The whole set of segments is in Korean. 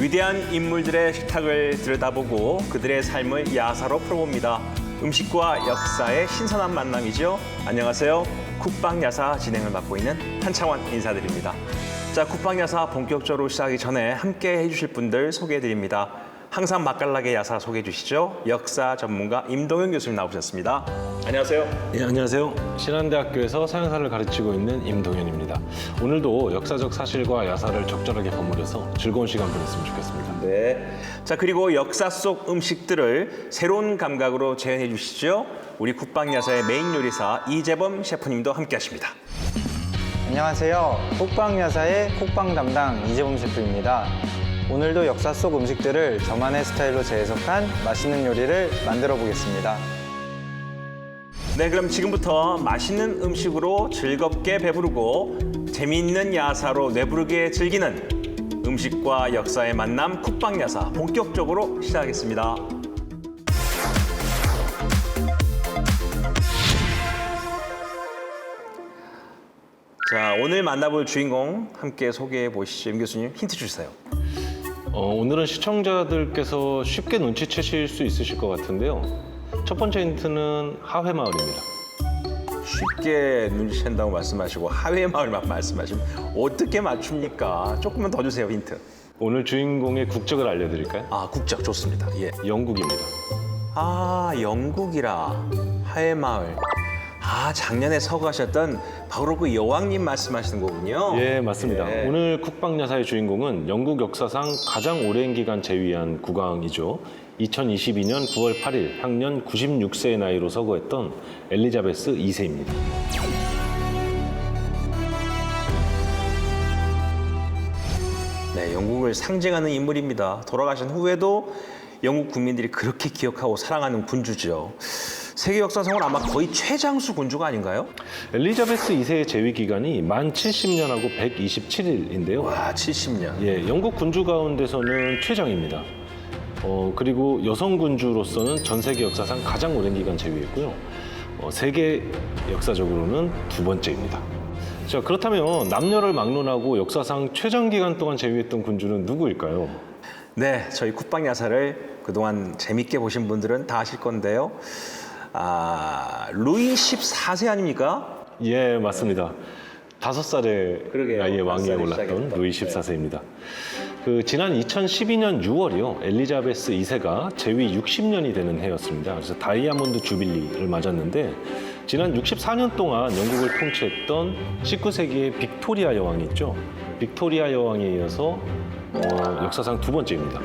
위대한 인물들의 식탁을 들여다보고 그들의 삶을 야사로 풀어봅니다. 음식과 역사의 신선한 만남이죠. 안녕하세요. 국방야사 진행을 맡고 있는 한창원 인사드립니다. 자, 국방야사 본격적으로 시작하기 전에 함께 해주실 분들 소개해드립니다. 항상 맛깔나게 야사 소개해 주시죠. 역사 전문가 임동현 교수님 나오셨습니다. 안녕하세요. 네, 안녕하세요. 신한대학교에서 서양사를 가르치고 있는 임동현입니다. 오늘도 역사적 사실과 야사를 적절하게 버무려서 즐거운 시간 보냈으면 좋겠습니다. 네. 자, 그리고 역사 속 음식들을 새로운 감각으로 재현해 주시죠. 우리 국방야사의 메인 요리사 이재범 셰프님도 함께 하십니다. 안녕하세요. 국방야사의 국방 담당 이재범 셰프입니다. 오늘도 역사 속 음식들을 저만의 스타일로 재해석한 맛있는 요리를 만들어 보겠습니다. 네, 그럼 지금부터 맛있는 음식으로 즐겁게 배부르고 재미있는 야사로 뇌부르게 즐기는 음식과 역사의 만남 국방야사 본격적으로 시작하겠습니다. 자, 오늘 만나볼 주인공 함께 소개해 보시죠. 임 교수님, 힌트 주세요. 오늘은 시청자들께서 쉽게 눈치채실 수 있으실 것 같은데요. 첫 번째 힌트는 하회마을입니다. 쉽게 눈치챈다고 말씀하시고 하회마을만 말씀하시면 어떻게 맞춥니까? 조금만 더 주세요, 힌트. 오늘 주인공의 국적을 알려드릴까요? 아, 국적 좋습니다. 예. 영국입니다. 아, 영국이라 하회마을. 아, 작년에 서거하셨던 바로 그 여왕님 말씀하시는 거군요. 예, 맞습니다. 예. 오늘 국방야사의 주인공은 영국 역사상 가장 오랜 기간 재위한 국왕이죠. 2022년 9월 8일 향년 96세의 나이로 서거했던 엘리자베스 2세입니다. 네, 영국을 상징하는 인물입니다. 돌아가신 후에도 영국 국민들이 그렇게 기억하고 사랑하는 군주죠. 세계 역사상으로 아마 거의 최장수 군주가 아닌가요? 엘리자베스 2세의 재위 기간이 만 70년하고 127일인데요. 와, 70년. 예, 영국 군주 가운데서는 최장입니다. 그리고 여성 군주로서는 전 세계 역사상 가장 오랜 기간 재위했고요. 세계 역사적으로는 두 번째입니다. 자, 그렇다면 남녀를 막론하고 역사상 최장 기간 동안 재위했던 군주는 누구일까요? 네, 저희 국방야사를 그동안 재밌게 보신 분들은 다 아실 건데요. 아, 루이 14세 아닙니까? 예, 맞습니다. 5살의 그러게요. 나이에 왕위에 5살에 올랐던 시작했던. 루이 14세입니다. 지난 2012년 6월이요. 엘리자베스 2세가 재위 60년이 되는 해였습니다. 그래서 다이아몬드 주빌리를 맞았는데 지난 64년 동안 영국을 통치했던 19세기의 빅토리아 여왕이 있죠. 빅토리아 여왕에 이어서 역사상 두 번째입니다.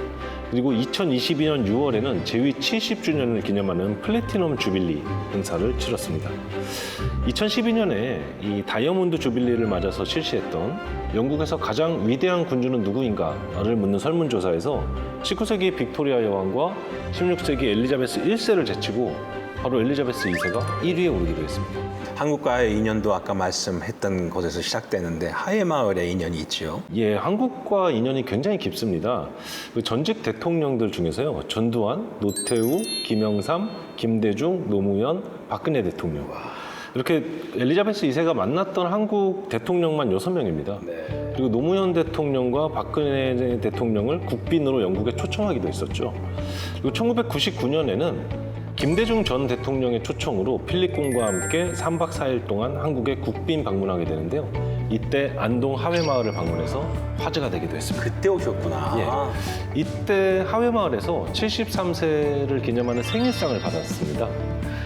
그리고 2022년 6월에는 재위 70주년을 기념하는 플래티넘 주빌리 행사를 치렀습니다. 2012년에 이 다이아몬드 주빌리를 맞아서 실시했던 영국에서 가장 위대한 군주는 누구인가를 묻는 설문조사에서 19세기 빅토리아 여왕과 16세기 엘리자베스 1세를 제치고 바로 엘리자베스 2세가 1위에 오르기도 했습니다. 한국과의 인연도 아까 말씀했던 곳에서 시작되는데 하회마을의 인연이 있죠. 예, 한국과 인연이 굉장히 깊습니다. 그 전직 대통령들 중에서요, 전두환, 노태우, 김영삼, 김대중, 노무현, 박근혜 대통령. 이렇게 엘리자베스 2세가 만났던 한국 대통령만 6명입니다. 네. 그리고 노무현 대통령과 박근혜 대통령을 국빈으로 영국에 초청하기도 했었죠. 그리고 1999년에는 김대중 전 대통령의 초청으로 필립공과 함께 3박 4일 동안 한국에 국빈 방문하게 되는데요. 이때 안동 하회마을을 방문해서 화제가 되기도 했습니다. 그때 오셨구나. 예. 이때 하회마을에서 73세를 기념하는 생일상을 받았습니다.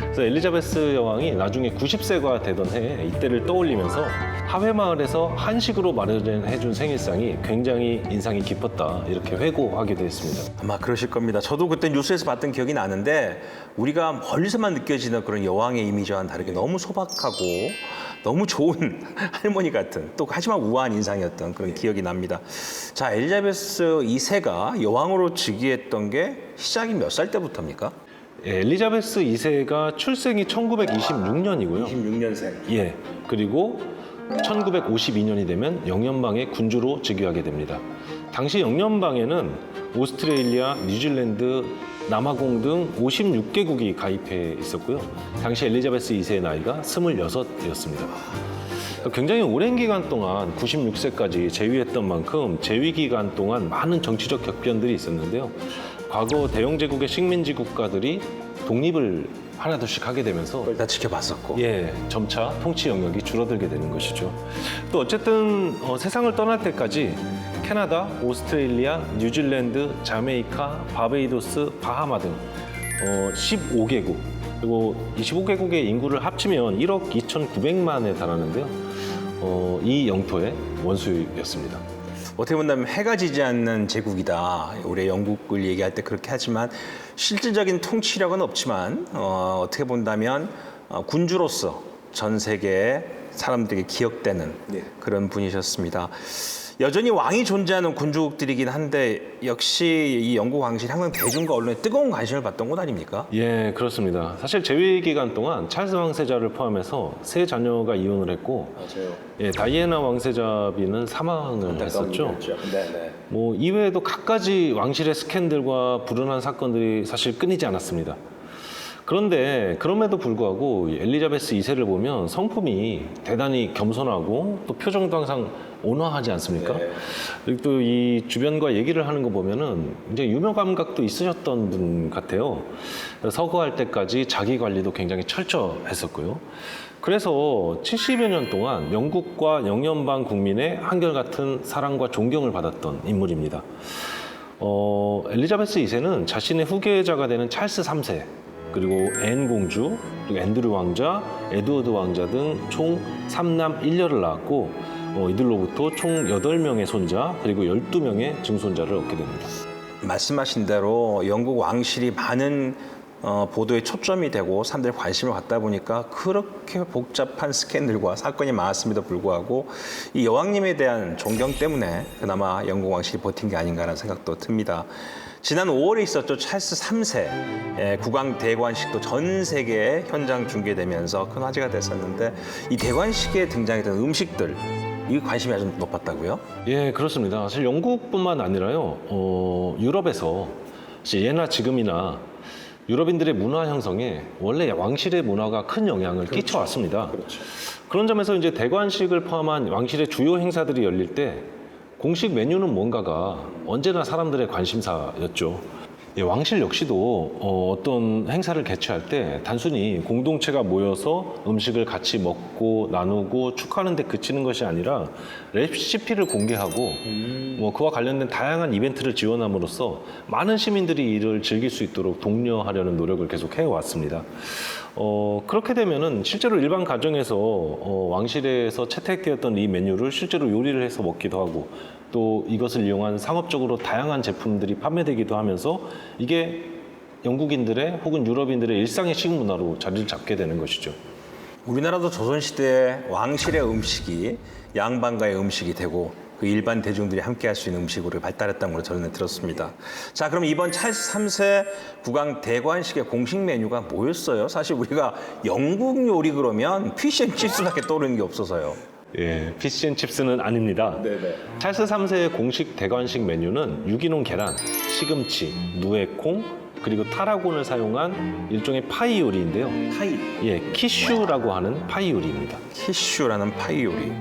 그래서 엘리자베스 여왕이 나중에 90세가 되던 해에 이때를 떠올리면서 하회마을에서 한식으로 마련해준 생일상이 굉장히 인상이 깊었다, 이렇게 회고하기도 했습니다. 아마 그러실 겁니다. 저도 그때 뉴스에서 봤던 기억이 나는데 우리가 멀리서만 느껴지는 그런 여왕의 이미지와는 다르게 너무 소박하고 너무 좋은 할머니 같은, 또 하지만 우아한 인상이었던 그런 기억이 납니다. 자, 엘리자베스 2세가 여왕으로 즉위했던 게 시작이 몇 살 때부터입니까? 예, 엘리자베스 2세가 출생이 1926년이고요. 26년생. 예, 그리고 1952년이 되면 영연방의 군주로 즉위하게 됩니다. 당시 영연방에는 오스트레일리아, 뉴질랜드, 남아공 등 56개국이 가입해 있었고요. 당시 엘리자베스 2세의 나이가 26이었습니다. 굉장히 오랜 기간 동안 96세까지 재위했던 만큼 재위 기간 동안 많은 정치적 격변들이 있었는데요. 과거 대영 제국의 식민지 국가들이 독립을 하나둘씩 하게 되면서 그걸 다 지켜봤었고. 예, 점차 통치 영역이 줄어들게 되는 것이죠. 또 어쨌든 세상을 떠날 때까지 캐나다, 오스트레일리아, 뉴질랜드, 자메이카, 바베이도스, 바하마 등 15개국 그리고 25개국의 인구를 합치면 1억 2,900만에 달하는데요. 이 영토의 원수였습니다. 어떻게 본다면 해가 지지 않는 제국이다. 우리 영국을 얘기할 때 그렇게 하지만 실질적인 통치력은 없지만 어떻게 본다면 군주로서 전 세계 사람들에게 기억되는 그런 분이셨습니다. 여전히 왕이 존재하는 군주국들이긴 한데 역시 이 영국 왕실이 항상 대중과 언론에 뜨거운 관심을 받던 곳 아닙니까? 예, 그렇습니다. 사실 재위 기간 동안 찰스 왕세자를 포함해서 세 자녀가 이혼을 했고, 맞아요. 예, 다이애나 왕세자비는 사망을 했었죠. 네. 뭐 이외에도 갖가지 왕실의 스캔들과 불운한 사건들이 사실 끊이지 않았습니다. 그런데 그럼에도 불구하고 엘리자베스 2세를 보면 성품이 대단히 겸손하고 또 표정도 항상 온화하지 않습니까? 그리고 또 이 주변과 얘기를 하는 거 보면은 이제 유머 감각도 있으셨던 분 같아요. 서거할 때까지 자기 관리도 굉장히 철저했었고요. 그래서 70여 년 동안 영국과 영연방 국민의 한결같은 사랑과 존경을 받았던 인물입니다. 엘리자베스 2세는 자신의 후계자가 되는 찰스 3세 그리고 앤 공주, 그리고 앤드류 왕자, 에드워드 왕자 등 총 3남 1녀를 낳았고 이들로부터 총 8명의 손자 그리고 12명의 증손자를 얻게 됩니다. 말씀하신 대로 영국 왕실이 많은 보도에 초점이 되고 사람들이 관심을 갖다 보니까 그렇게 복잡한 스캔들과 사건이 많았음에도 불구하고 이 여왕님에 대한 존경 때문에 그나마 영국 왕실이 버틴 게 아닌가라는 생각도 듭니다. 지난 5월에 있었죠. 찰스 3세 국왕 대관식도 전 세계에 현장 중계되면서 큰 화제가 됐었는데 이 대관식에 등장했던 음식들 이 관심이 아주 높았다고요? 예, 그렇습니다. 사실 영국뿐만 아니라요. 유럽에서 예나 지금이나 유럽인들의 문화 형성에 원래 왕실의 문화가 큰 영향을 끼쳐왔습니다. 그런 점에서 이제 대관식을 포함한 왕실의 주요 행사들이 열릴 때 공식 메뉴는 뭔가가 언제나 사람들의 관심사였죠. 예, 왕실 역시도 어떤 행사를 개최할 때 단순히 공동체가 모여서 음식을 같이 먹고 나누고 축하하는 데 그치는 것이 아니라 레시피를 공개하고 뭐 그와 관련된 다양한 이벤트를 지원함으로써 많은 시민들이 이를 즐길 수 있도록 독려하려는 노력을 계속 해왔습니다. 그렇게 되면은 실제로 일반 가정에서 왕실에서 채택되었던 이 메뉴를 실제로 요리를 해서 먹기도 하고 또 이것을 이용한 상업적으로 다양한 제품들이 판매되기도 하면서 이게 영국인들의 혹은 유럽인들의 일상의 식문화로 자리를 잡게 되는 것이죠. 우리나라도 조선시대에 왕실의 음식이 양반가의 음식이 되고 그 일반 대중들이 함께 할 수 있는 음식으로 발달했다는 걸 전에 들었습니다. 자, 그럼 이번 찰스 3세 국왕 대관식의 공식 메뉴가 뭐였어요? 사실 우리가 영국 요리 그러면 피쉬앤칩스밖에 떠오르는 게 없어서요. 예, 피쉬앤칩스는 아닙니다. 네네. 찰스 3세의 공식 대관식 메뉴는 유기농 계란, 시금치, 누에콩, 그리고 타라곤을 사용한 일종의 파이 요리인데요. 파이. 예, 키슈라고 하는 파이 요리입니다. 키슈라는 파이 요리.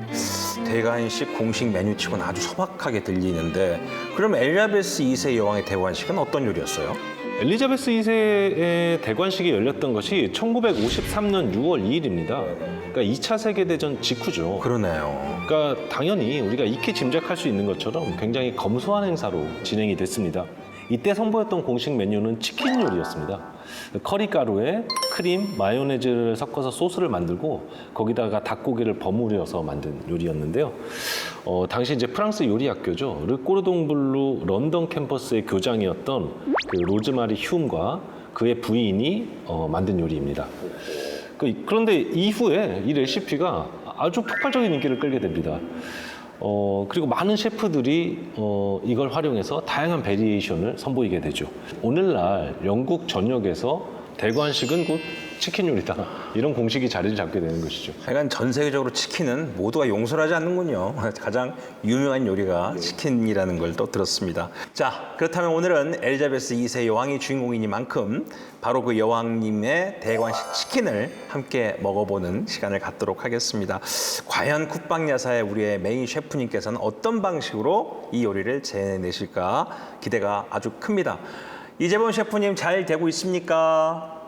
대관식 공식 메뉴치고는 아주 소박하게 들리는데 그럼 엘리자베스 2세 여왕의 대관식은 어떤 요리였어요? 엘리자베스 2세의 대관식이 열렸던 것이 1953년 6월 2일입니다. 그러니까 2차 세계대전 직후죠. 그러네요. 그러니까 당연히 우리가 익히 짐작할 수 있는 것처럼 굉장히 검소한 행사로 진행이 됐습니다. 이때 선보였던 공식 메뉴는 치킨 요리였습니다. 커리 가루에 크림, 마요네즈를 섞어서 소스를 만들고 거기다가 닭고기를 버무려서 만든 요리였는데요. 당시 이제 프랑스 요리 학교죠. 르꼬르동 블루 런던 캠퍼스의 교장이었던 그 로즈마리 휴움과 그의 부인이 만든 요리입니다. 그런데 이후에 이 레시피가 아주 폭발적인 인기를 끌게 됩니다. 그리고 많은 셰프들이 이걸 활용해서 다양한 베리에이션을 선보이게 되죠. 오늘날 영국 전역에서 대관식은 곧 치킨 요리다. 이런 공식이 자리를 잡게 되는 것이죠. 하여간 전 세계적으로 치킨은 모두가 용서를 하지 않는군요. 가장 유명한 요리가 치킨이라는 걸 또 들었습니다. 자, 그렇다면 오늘은 엘리자베스 2세 여왕이 주인공이니만큼 바로 그 여왕님의 대관식 치킨을 함께 먹어보는 시간을 갖도록 하겠습니다. 과연 국방야사의 우리의 메인 셰프님께서는 어떤 방식으로 이 요리를 재내실까 기대가 아주 큽니다. 이재범 셰프님 잘 되고 있습니까?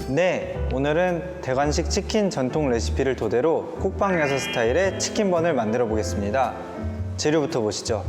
네, 오늘은 대관식 치킨 전통 레시피를 토대로 콕방야사 스타일의 치킨번을 만들어 보겠습니다. 재료부터 보시죠.